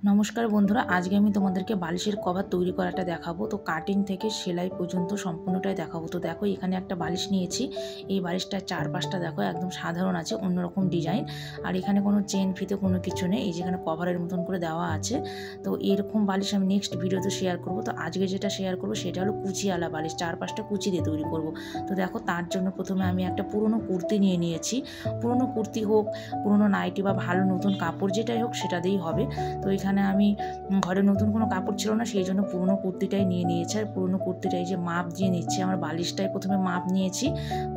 নমস্কার বন্ধুরা, আজকে আমি তোমাদেরকে বালিশের কভার তৈরি করাটা দেখাবো। তো কাটিং থেকে সেলাই পর্যন্ত সম্পূর্ণটাই দেখাবো। তো দেখো এখানে একটা বালিশ নিয়েছি। এই বালিশটার চারপাশটা দেখো একদম সাধারণ আছে, অন্যরকম ডিজাইন। আর এখানে কোনো চেন ফিতে কোনো কিছু নেই, এই যেখানে কভারের মতন করে দেওয়া আছে। তো এরকম বালিশ আমি নেক্সট ভিডিওতে শেয়ার করব। তো আজকে যেটা শেয়ার করবো সেটা হলো কুচিওয়ালা বালিশ, চারপাশটা কুচি দিয়ে তৈরি করব। তো দেখো তার জন্য প্রথমে আমি একটা পুরনো কুর্তি নিয়ে নিয়েছি। পুরনো কুর্তি হোক, পুরনো নাইটি বা ভালো নতুন কাপড় যেটাই হোক সেটা দিয়েই হবে। তো এখানে আমি ঘরে নতুন কোনো কাপড় ছিল না, সেই জন্য পুরনো কুর্তিটাই নিয়ে নিয়েছি। আর পুরনো কুর্তিটাই যে মাপ দিয়ে নিচ্ছি, আমার বালিশটাই প্রথমে মাপ নিয়েছি।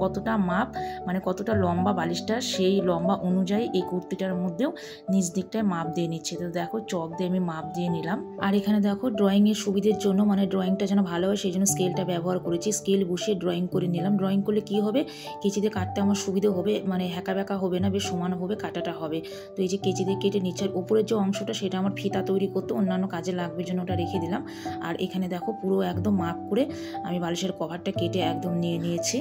কতটা মাপ মানে কতটা লম্বা বালিশটা, সেই লম্বা অনুযায়ী এই কুর্তিটার মধ্যেও নিচ দিকটায় মাপ দিয়ে নিচ্ছি। তো দেখো চক দিয়ে আমি মাপ দিয়ে নিলাম। আর এখানে দেখো ড্রয়িংয়ের সুবিধের জন্য, মানে ড্রয়িংটা যেন ভালো হয় সেই জন্য স্কেলটা ব্যবহার করেছি। স্কেল বসিয়ে ড্রয়িং করে নিলাম। ড্রয়িং করলে কি হবে, কেচিতে কাটতে আমার সুবিধা হবে, মানে হ্যাঁকা ব্যাকা হবে না, বেশ সমানভাবে কাটাটা হবে। তো এই যে কেচি দিয়ে কেটে নিচ্ছে, উপরের যে অংশটা সেটা আমার ফিতা তৈরি করতে অন্যান্য কাজে লাগবে জন্য ওটা রেখে দিলাম। আর এখানে দেখো পুরো একদম মাপ করে আমি বালিশের কভারটা কেটে একদম নিয়ে নিয়েছি।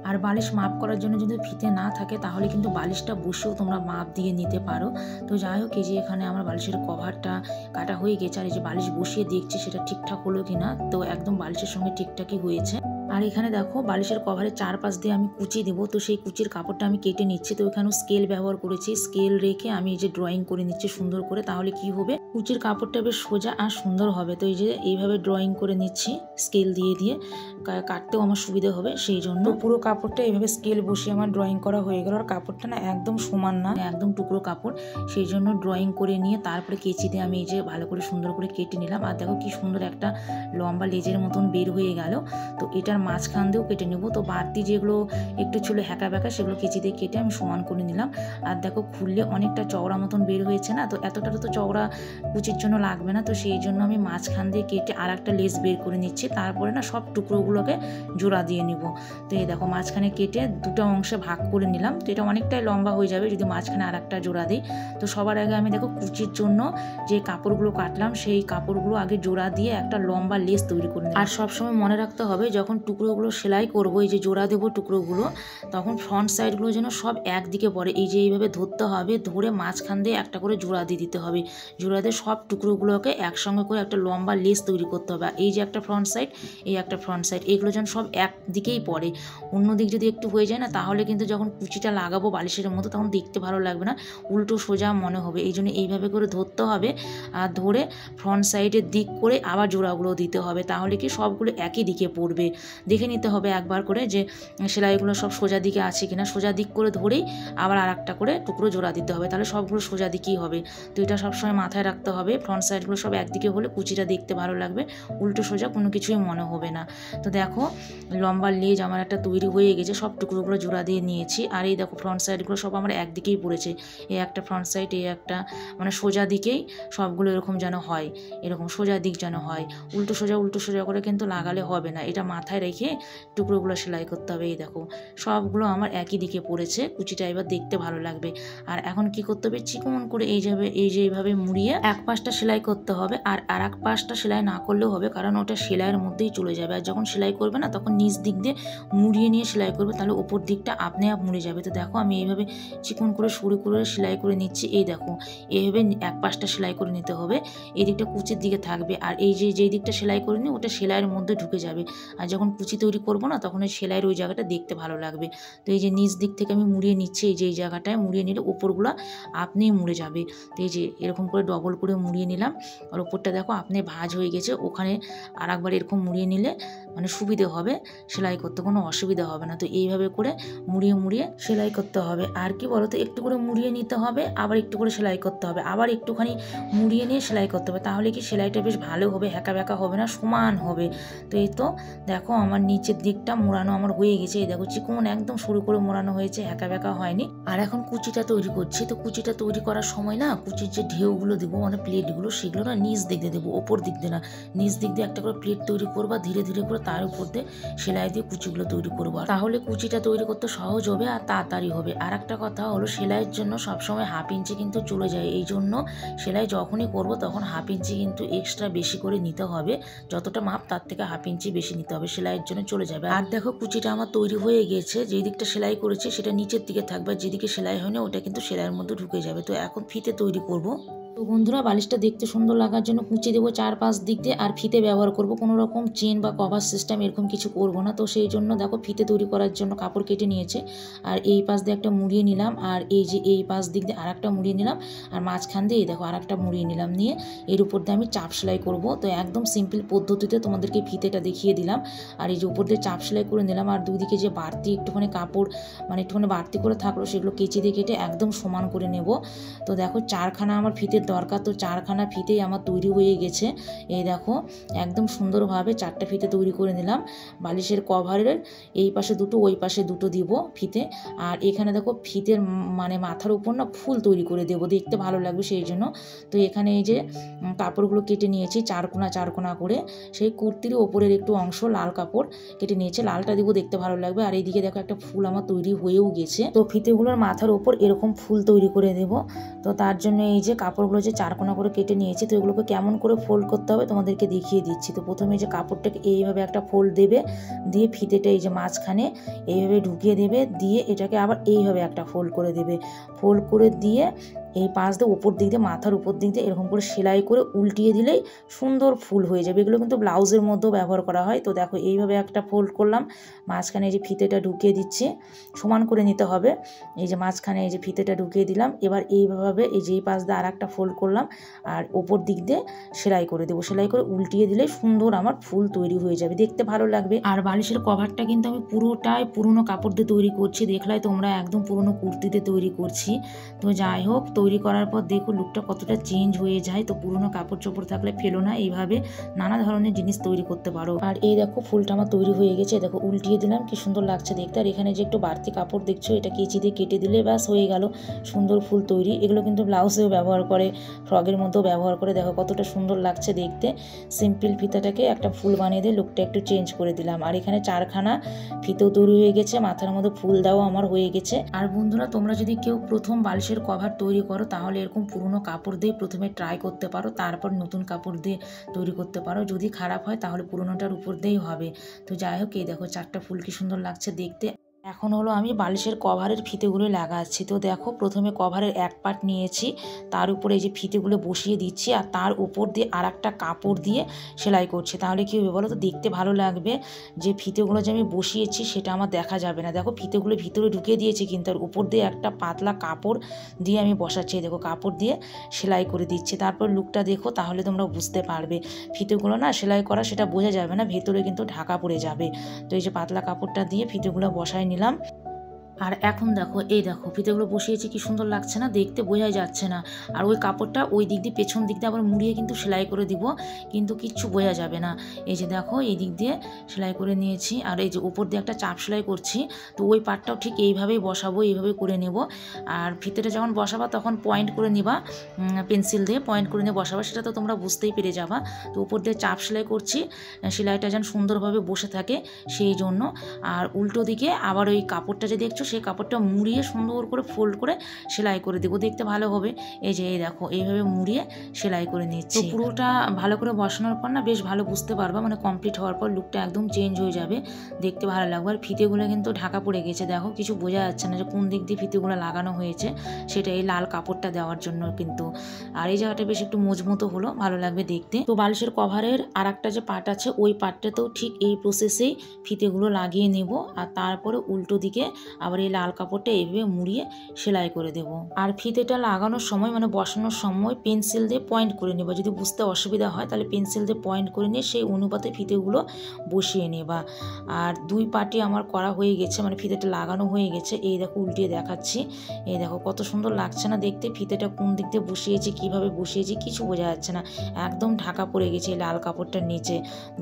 আর বালিশ মাপ করার জন্য যদি ফিতে না থাকে তাহলে কিন্তু বালিশটা বসেও তোমরা মাপ দিয়ে নিতে পারো। তো যাই হোক, এই যে এখানে আমার বালিশের কভারটা কাটা হয়ে গেছে। আর এই যে বালিশ বসিয়ে দেখছি সেটা ঠিকঠাক হলো কিনা, তো একদম বালিশের সঙ্গে ঠিকঠাকই হয়েছে। আর এখানে দেখো বালিশের কভারের চারপাশ দিয়ে আমি কুচি দেবো, তো সেই কুচির কাপড়টা আমি কেটে নিচ্ছি। তো এখানেও স্কেল ব্যবহার করেছি, স্কেল রেখে আমি এই যে ড্রয়িং করে নিচ্ছি সুন্দর করে। তাহলে কি হবে, কুচির কাপড়টা বেশ সোজা আর সুন্দর হবে। তো এই যে এইভাবে ড্রয়িং করে নিচ্ছি স্কেল দিয়ে দিয়ে, কাটতেও আমার সুবিধা হবে সেই জন্য। পুরো কাপড়টা এইভাবে স্কেল বসিয়ে আমার ড্রয়িং করা হয়ে গেল। আর কাপড়টা না একদম সমান না, একদম টুকরো কাপড়, সেই জন্য ড্রয়িং করে নিয়ে তারপরে কেচি দিয়ে আমি এই যে ভালো করে সুন্দর করে কেটে নিলাম। আর দেখো কি সুন্দর একটা লম্বা লেজের মতন বের হয়ে গেল। তো এটার মাঝখান দিয়েও কেটে নেবো। তো বাড়তি যেগুলো একটু ছিল হ্যাঁকা ব্যাকা সেগুলো কেচি দিয়ে কেটে আমি সমান করে নিলাম। আর দেখো খুললে অনেকটা চওড়া মতন বের হয়েছে না, তো এতটা তো চওড়া কুচির জন্য লাগবে না। তো সেই জন্য আমি মাঝখান দিয়ে কেটে আর একটা লেস বের করে নিচ্ছি। তারপরে না সব টুকরোগুলোকে জোড়া দিয়ে নিব। তো এই দেখো মাঝখানে কেটে দুটো অংশে ভাগ করে নিলাম। তো এটা অনেকটাই লম্বা হয়ে যাবে যদি মাঝখানে আর একটা জোড়া দিই। তো সবার আগে আমি দেখো কুচির জন্য যে কাপড়গুলো কাটলাম সেই কাপড়গুলো আগে জোড়া দিয়ে একটা লম্বা লেস তৈরি করে নিই। আর সবসময় মনে রাখতে হবে যখন টুকরোগুলো সেলাই করবো, এই যে জোড়া দেবো টুকরোগুলো, তখন ফ্রন্ট সাইডগুলো যেন সব একদিকে পড়ে। এই যে এইভাবে ধরতে হবে, ধরে মাঝখান দিয়ে একটা করে জোড়া দিয়ে দিতে হবে। জোড়া দিয়ে সব টুকরোগুলোকে একসঙ্গে করে একটা লম্বা লেস তৈরি করতে হবে। এই যে একটা ফ্রন্ট সাইড, এই একটা ফ্রন্ট সাইড, এগুলো যেন সব একদিকেই পড়ে। অন্য দিক যদি একটু হয়ে যায় না, তাহলে কিন্তু যখন কুচিটা লাগাবো বালিশের মতো তখন দেখতে ভালো লাগবে না, উল্টো সোজা মনে হবে। এই জন্য এইভাবে করে ধরতে হবে। আর ধরে ফ্রন্ট সাইডের দিক করে আবার জোড়াগুলো দিতে হবে, তাহলে কি সবগুলো একই দিকে পড়বে। দেখে নিতে হবে একবার করে যে সেলাইগুলো সব সোজা দিকে আছে কিনা। সোজা দিক করে ধরেই আবার আর একটা করে টুকরো জোড়া দিতে হবে, তাহলে সবগুলো সোজা দিকেই হবে। তো এটা সবসময় মাথায় রাখতে হবে, ফ্রন্ট সাইডগুলো সব একদিকে হলে কুচিটা দেখতে ভালো লাগবে, উল্টো সোজা কোনো কিছুই মনে হবে না। তো দেখো লম্বা লেজ আমার একটা তৈরি হয়ে গেছে, সব টুকরোগুলো জোড়া দিয়ে নিয়েছি। আর এই দেখো ফ্রন্ট সাইডগুলো সব আমার একদিকেই পড়েছে। এই একটা ফ্রন্ট সাইড, এই একটা, মানে সোজা দিকেই সবগুলো এরকম যেন হয়, এরকম সোজা দিক যেন হয়। উল্টো সোজা করে কিন্তু লাগালে হবে না, এটা মাথায় রেখে টুকরোগুলো সেলাই করতে হবে। এই দেখো সবগুলো আমার একই দিকে পড়েছে, কুচিটা এবার দেখতে ভালো লাগবে। আর এখন কি করতে হবে, চিকন করে এই যে এইভাবে মুড়িয়ে এক পাশটা সেলাই করতে হবে। আর এক পাশটা সেলাই না করলেও হবে, কারণ ওটা সেলাইয়ের মধ্যেই চলে যাবে। আর যখন সেলাই করবে না তখন নিচ দিক দিয়ে মুড়িয়ে নিয়ে সেলাই করবে, তাহলে ওপর দিকটা আপনি আপ মুড়ে যাবে। তো দেখো আমি এইভাবে চিকন করে সরু করে সেলাই করে নিচ্ছি। এই দেখো এইভাবে এক পাশটা সেলাই করে নিতে হবে, এই দিকটা কুচির দিকে থাকবে। আর এই যেই দিকটা সেলাই করে নিই ওটা সেলাইয়ের মধ্যে ঢুকে যাবে। আর যখন কুচি তৈরি করবো না তখন ওই সেলাইয়ের ওই জায়গাটা দেখতে ভালো লাগবে। তো এই যে নিচ দিক থেকে আমি মুড়িয়ে নিচ্ছি, এই যে এই জায়গাটায় মুড়িয়ে নিলে উপরগুলো আপনিই মুড়ে যাবে। তো এই যে এরকম করে ডবল করে মুড়িয়ে নিলাম। আর ওপরটা দেখো আপনি ভাঁজ হয়ে গেছে, ওখানে আর একবার এরকম মুড়িয়ে নিলে মানে সুবিধে হবে, সেলাই করতে কোনো অসুবিধা হবে না। তো এইভাবে করে মুড়িয়ে সেলাই করতে হবে। আর কি বলতো, একটু করে মুড়িয়ে নিতে হবে, আবার একটু করে সেলাই করতে হবে, আবার একটুখানি মুড়িয়ে নিয়ে সেলাই করতে হবে, তাহলে কি সেলাইটা বেশ ভালো হবে, হ্যাঁকা ব্যাকা হবে না, সমান হবে। তো এই তো দেখো আমার নিচের দিকটা মোড়ানো আমার হয়ে গেছে। এই দেখো চিকন একদম সরু করে মোড়ানো হয়েছে, হ্যাঁকা ব্যাকা হয়নি। আর এখন কুচিটা তৈরি করছি। তো কুচিটা তৈরি করার সময় না কুচির যে ঢেউগুলো দেবো, মানে প্লেটগুলো, সেগুলো না নিচ দিক দিয়ে দেবো, ওপর দিক দিয়ে না। নিচ দিক দিয়ে একটা করে প্লেট তৈরি করবো, ধীরে ধীরে করে তার উপর দিয়ে সেলাই দিয়ে কুচিগুলো তৈরি করবো, তাহলে কুচিটা তৈরি করতে সহজ হবে আর তাড়াতাড়ি হবে। আর একটা কথা হলো, সেলাইয়ের জন্য সবসময় 1/2 ইঞ্চি কিন্তু চলে যায়, এই জন্য সেলাই যখনই করবো তখন 1/2 ইঞ্চি কিন্তু এক্সট্রা বেশি করে নিতে হবে। যতটা মাপ তার থেকে 1/2 ইঞ্চি বেশি নিতে হবে, সেলাইয়ের জন্য চলে যাবে। আর দেখো কুচিটা আমার তৈরি হয়ে গেছে, যেই দিকটা সেলাই করেছে সেটা নিচের দিকে থাকবে, যেদিকে সেলাই হয়নি ওটা কিন্তু সেলাইয়ের মধ্যে ঢুকে যাবে। তো এখন ফিতে তৈরি করব। তো বন্ধুরা, বালিশটা দেখতে সুন্দর লাগার জন্য কুচি দেবো 4-5 দিক দিয়ে, আর ফিতে ব্যবহার করব। কোনো রকম চেন বা কভার সিস্টেম এরকম কিছু করব না। তো সেই জন্য দেখো ফিতে তৈরি করার জন্য কাপড় কেটে নিয়েছে, আর এই পাশ দিয়ে একটা মুড়িয়ে নিলাম, আর এই যে এই পাশ দিক দিয়ে আরেকটা মুড়িয়ে নিলাম, আর মাঝখান দিয়ে এই দেখো আরেকটা মুড়িয়ে নিলাম। নিয়ে এর উপর দিয়ে আমি চাপ সেলাই করব। তো একদম সিম্পল পদ্ধতিতে তোমাদেরকে ফিতেটা দেখিয়ে দিলাম। আর এই যে উপর দিয়ে চাপ সেলাই করে নিলাম, আর দুদিকে যে বাড়তি একটুখানি কাপড় মানে একটুখানি বাড়তি করে থাকলো সেগুলো কেচি দিয়ে কেটে একদম সমান করে নেব। তো দেখো 4খানা আমার ফিতের দরকার, তো 4খানা ফিতেই আমার তৈরি হয়ে গেছে। এই দেখো একদম সুন্দরভাবে 4টা ফিতে তৈরি করে নিলাম। বালিশের কভারের এই পাশে দুটো, ওই পাশে দুটো দিব ফিতে। আর এখানে দেখো ফিতের মানে মাথার উপর না ফুল তৈরি করে দেবো, দেখতে ভালো লাগবে সেই জন্য। তো এখানে এই যে কাপড়গুলো কেটে নিয়েছি 4 কোনা করে, সেই কুর্তির ওপরের একটু অংশ লাল কাপড় কেটে নিয়েছে, লালটা দিব, দেখতে ভালো লাগবে। আর এইদিকে দেখো একটা ফুল আমার তৈরি হয়েও গেছে। তো ফিতেগুলোর মাথার ওপর এরকম ফুল তৈরি করে দেব। তো তার জন্য এই যে কাপড়গুলো যে 4 কোনা করে কেটে নিয়েছি, তো এগুলোকে কেমন করে ফোল্ড করতে হবে তোমাদেরকে দেখিয়ে দিচ্ছি। তো প্রথমে এই যে কাপড়টাকে এইভাবে একটা ফোল্ড দেবে, দিয়ে ফিতেটা এই যে মাঝখানে এইভাবে ঢুকিয়ে দেবে, দিয়ে এটাকে আবার এইভাবে একটা ফোল্ড করে দেবে। ফোল্ড করে দিয়ে এই পাশ দিয়ে উপর দিক দিয়ে মাথার উপর দিক দিয়ে এরকম করে সেলাই করে উল্টিয়ে দিলেই সুন্দর ফুল হয়ে যাবে। এগুলো কিন্তু ব্লাউজের মধ্যেও ব্যবহার করা হয়। তো দেখো এইভাবে একটা ফোল্ড করলাম, মাঝখানে এই যে ফিতেটা ঢুকিয়ে দিচ্ছি, সমান করে নিতে হবে। এই যে মাঝখানে এই যে ফিতেটা ঢুকিয়ে দিলাম, এবার এইভাবে এই যে এই পাশ দিয়ে আর একটা ফোল্ড করলাম, আর ওপর দিক দিয়ে সেলাই করে দেবো। সেলাই করে উল্টিয়ে দিলে সুন্দর আমার ফুল তৈরি হয়ে যাবে, দেখতে ভালো লাগবে। আর বালিশের কভারটা কিন্তু আমি পুরোটাই পুরনো কাপড় দিয়ে তৈরি করছি, দেখলাই তোমরা একদম পুরনো কুর্তিতে তৈরি করছি। তো যাই হোক, তৈরি করার পর দেখো লুকটা কতটা চেঞ্জ হয়ে যায়। তো পুরনো কাপড় চোপড় থাকলে ফেলো না, এইভাবে নানা ধরনের জিনিস তৈরি করতে পারো। আর এই দেখো ফুলটা আমার তৈরি হয়ে গেছে, দেখো উল্টিয়ে দিলাম, কি সুন্দর লাগছে দেখতে। আর এখানে যে একটু বাড়তি কাপড় দেখছো, এটা কেচি দিয়ে কেটে দিলে ব্যাস হয়ে গেল সুন্দর ফুল তৈরি। এগুলো কিন্তু ব্লাউজেও ব্যবহার করে, ফ্রকের মধ্যেও ব্যবহার করে, দেখো কতটা সুন্দর লাগছে দেখতে। সিম্পল ফিতাটাকে একটা ফুল বানিয়ে দিয়ে লুকটা একটু চেঞ্জ করে দিলাম। আর এখানে 4খানা ফিতেও তৈরি হয়ে গেছে, মাথার মধ্যে ফুল দেওয়া আমার হয়ে গেছে। আর বন্ধুরা, তোমরা যদি কেউ প্রথম বালিশের কভার তৈরি করো, তাহলে এরকম পুরনো কাপড় দিয়ে প্রথমে ট্রাই করতে পারো, তারপর নতুন কাপড় দিয়ে তৈরি করতে পারো। যদি খারাপ হয় তাহলে পুরনোটার উপর দিয়েই হবে। তো যাই হোক, এই দেখো 4টা ফুল কি সুন্দর লাগছে দেখতে। এখন হলো আমি বালিশের কভারের ফিতেগুলো লাগাচ্ছি। তো দেখো প্রথমে কভারের এক পার্ট নিয়েছি, তার উপরে এই যে ফিতেগুলো বসিয়ে দিচ্ছি, আর তার উপর দিয়ে আর একটা কাপড় দিয়ে সেলাই করছি। তাহলে কী হবে বলো তো, দেখতে ভালো লাগবে। যে ফিতেগুলো যে আমি বসিয়েছি সেটা আমার দেখা যাবে না। দেখো ফিতেগুলো ভিতরে ঢুকিয়ে দিয়েছি, কিন্তু আর উপর দিয়ে একটা পাতলা কাপড় দিয়ে আমি বসাচ্ছি। দেখো কাপড় দিয়ে সেলাই করে দিচ্ছি, তারপর লুকটা দেখো, তাহলে তোমরা বুঝতে পারবে। ফিতেগুলো না সেলাই করা সেটা বোঝা যাবে না, ভেতরে কিন্তু ঢাকা পড়ে যাবে। তো এই যে পাতলা কাপড়টা দিয়ে ফিতেগুলো বসাই নিলাম। আর এখন দেখো, এই দেখো ফিতেগুলো বসিয়েছি, কি সুন্দর লাগছে না দেখতে, বোঝাই যাচ্ছে না। আর ওই কাপড়টা ওই দিক দিয়ে পেছন দিক দিয়ে আবার মুড়িয়ে কিন্তু সেলাই করে দিব, কিন্তু কিচ্ছু বোঝা যাবে না। এই যে দেখো এই দিক দিয়ে সেলাই করে নিয়েছি, আর এই যে উপর দিয়ে একটা চাপ সেলাই করছি। তো ওই পাটটাও ঠিক এইভাবেই বসাবো, এইভাবে করে নেব। আর ফিতেটা যখন বসাবা তখন পয়েন্ট করে নিবা, পেন্সিল দিয়ে পয়েন্ট করে নিয়ে বসাবা, সেটা তো তোমরা বুঝতেই পেরে যাবা। তো উপর দিয়ে চাপ সেলাই করছি, সেলাইটা যেন সুন্দরভাবে বসে থাকে সেই জন্য। আর উল্টো দিকে আবার ওই কাপড়টা যে দেখছো, সেই কাপড়টা মুড়িয়ে সুন্দর করে ফোল্ড করে সেলাই করে দেবো, দেখতে ভালো হবে। এই যে এই দেখো এইভাবে মুড়িয়ে সেলাই করে নিচ্ছি। তো পুরোটা ভালো করে বসানোর পর না বেশ ভালো বুঝতে পারবা, মানে কমপ্লিট হওয়ার পর লুকটা একদম চেঞ্জ হয়ে যাবে, দেখতে ভালো লাগবে। আর ফিতেগুলো কিন্তু ঢাকা পড়ে গেছে, দেখো কিছু বোঝা যাচ্ছে না যে কোন দিক দিয়ে ফিতেগুলো লাগানো হয়েছে, সেটা এই লাল কাপড়টা দেওয়ার জন্য কিন্তু। আর এই জায়গাটা বেশ একটু মজবুতো হলো, ভালো লাগবে দেখতে। তো বালিশের কভারের আর একটা যে পার্ট আছে, ওই পার্টটাতেও ঠিক এই প্রসেসেই ফিতেগুলো লাগিয়ে নেব, আর তারপরে উল্টো দিকে আবার এই লাল কাপড়টা এইভাবে মুড়িয়ে সেলাই করে দেব। আর ফিতেটা লাগানোর সময় মানে বসানোর সময় পেন্সিল দিয়ে পয়েন্ট করে নেবা, যদি বুঝতে অসুবিধা হয় তাহলে পেন্সিল দিয়ে পয়েন্ট করে নিয়ে সেই অনুপাতে ফিতেগুলো বসিয়ে নেবা। আর দুই পার্টি আমার করা হয়ে গেছে, মানে ফিতেটা লাগানো হয়ে গেছে। এই দেখো উল্টিয়ে দেখাচ্ছি, এই দেখো কত সুন্দর লাগছে না দেখতে। ফিতেটা কোন দিক দিয়ে বসিয়েছি, কিভাবে বসিয়েছি কিছু বোঝা যাচ্ছে না, একদম ঢাকা পড়ে গেছে এই লাল কাপড়টার নিচে,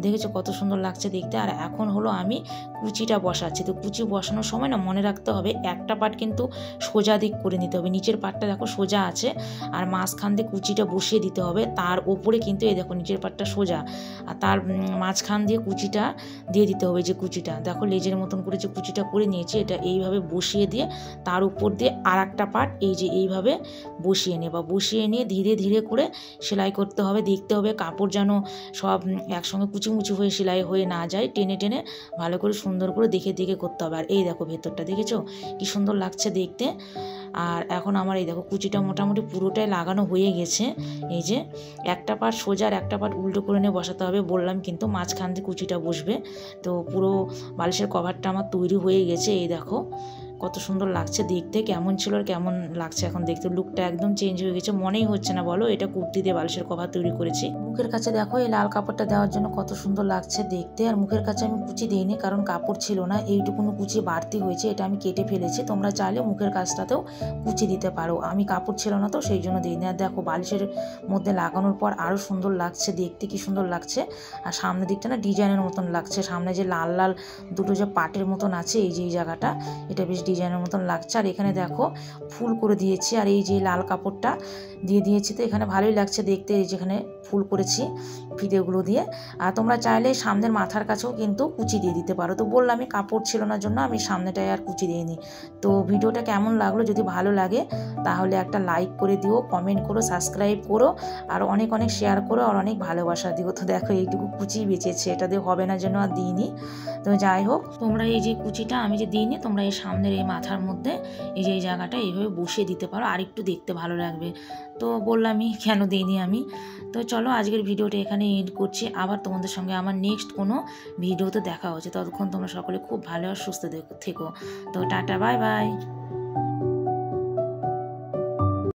দেখেছো কত সুন্দর লাগছে দেখতে। আর এখন হলো আমি কুচিটা বসাচ্ছি। তো কুচি বসানোর সময় না মনে রাখতে হবে, একটা পার্ট কিন্তু সোজা দিক করে নিতে হবে, নিচের পার্টটা দেখো সোজা আছে, আর মাঝখান দিয়ে কুচিটা বসিয়ে দিতে হবে। তার ওপরে কিন্তু এই দেখো নিচের পার্টটা সোজা, আর তার মাঝখান দিয়ে কুচিটা দিয়ে দিতে হবে। যে কুচিটা দেখো লেজের মতন করে যে কুচিটা করে নিয়েছি, এটা এইভাবে বসিয়ে দিয়ে তার উপর দিয়ে আর একটা পার্ট এই যে এইভাবে বসিয়ে নেবা। বসিয়ে নিয়ে ধীরে ধীরে করে সেলাই করতে হবে, দেখতে হবে কাপড় যেন সব একসঙ্গে কুচিমুচি হয়ে সেলাই হয়ে না যায়, টেনে টেনে ভালো করে সুন্দর করে দেখে দেখে করতে হবে। আর এই দেখো ভেতরটা দেখেছো দেখেছো কি সুন্দর লাগছে দেখতে। আর এখন আমার এই দেখো কুচিটা মোটামুটি পুরোটাই লাগানো হয়ে গেছে। এই যে একটা পার্ট সোজা আর একটা পার্ট উল্টো করে নিয়ে বসাতে হবে বললাম, কিন্তু মাঝখান দিয়ে কুচিটা বসবে। তো পুরো বালিশের কভারটা আমার তৈরি হয়ে গেছে। এই দেখো কত সুন্দর লাগছে দেখতে, কেমন ছিল আর কেমন লাগছে এখন দেখতে, লুকটা একদম চেঞ্জ হয়ে গেছে। মনেই হচ্ছে না বলো এটা কুর্তি দিয়ে বালিশের কভার তৈরি করেছি। মুখের কাছে দেখো এই লাল কাপড়টা দেওয়ার জন্য কত সুন্দর লাগছে দেখতে। আর মুখের কাছে আমি কুচি দিইনি কারণ কাপড় ছিল না, এইটুকুনো কুচি বাড়তি হয়েছে, এটা আমি কেটে ফেলেছি। তোমরা চাইলে মুখের কাছটাতেও কুচি দিতে পারো, আমি কাপড় ছিল না তো সেই জন্য দিইনি। আর দেখো বালিশের মধ্যে লাগানোর পর আরও সুন্দর লাগছে দেখতে, কি সুন্দর লাগছে। আর সামনের দিকটা না ডিজাইনের মতন লাগছে, সামনে যে লাল লাল দুটো যে পাটের মতন আছে এই যে এই জায়গাটা, এটা বেশ ডিজাইনের মতন লাগছে। আর এখানে দেখো ফুল করে দিয়েছি, আর এই যে লাল কাপড়টা দিয়ে দিয়েছি, তো এখানে ভালোই লাগছে দেখতে, এই যেখানে ফুল করেছি ফিতেগুলো দিয়ে। আর তোমরা চাইলে সামনের মাথার কাছেও কিন্তু কুচি দিয়ে দিতে পারো। তো বললাম আমি কাপড় ছিল না জন্য আমি সামনেটায় আর কুচি দিইনি। তো ভিডিওটা কেমন লাগলো, যদি ভালো লাগে তাহলে একটা লাইক করে দিও, কমেন্ট করো, সাবস্ক্রাইব করো, আর অনেক অনেক শেয়ার করো, আর অনেক ভালোবাসা দিও। তো দেখো এইটুকু কুচি বেঁচেছে, এটা দিয়ে হবে না জন্য আর দিইনি। তো যাই হোক, তোমরা এই যে কুচিটা আমি যে দিইনি, তোমরা এই সামনের এই মাথার মধ্যে এই যে এই জায়গাটা এইভাবে বসিয়ে দিতে পারো, আর একটু দেখতে ভালো লাগবে। তো বললামই কেন দিইনি আমি। তো চলো আজকের ভিডিওটা এখানে এন্ড করছি, আবার তোমাদের সঙ্গে আমার নেক্সট কোনো ভিডিওতে দেখা হচ্ছে। ততক্ষণ তোমরা সকলে খুব ভালো আর সুস্থ থেকো। তো টাটা, বাই বাই।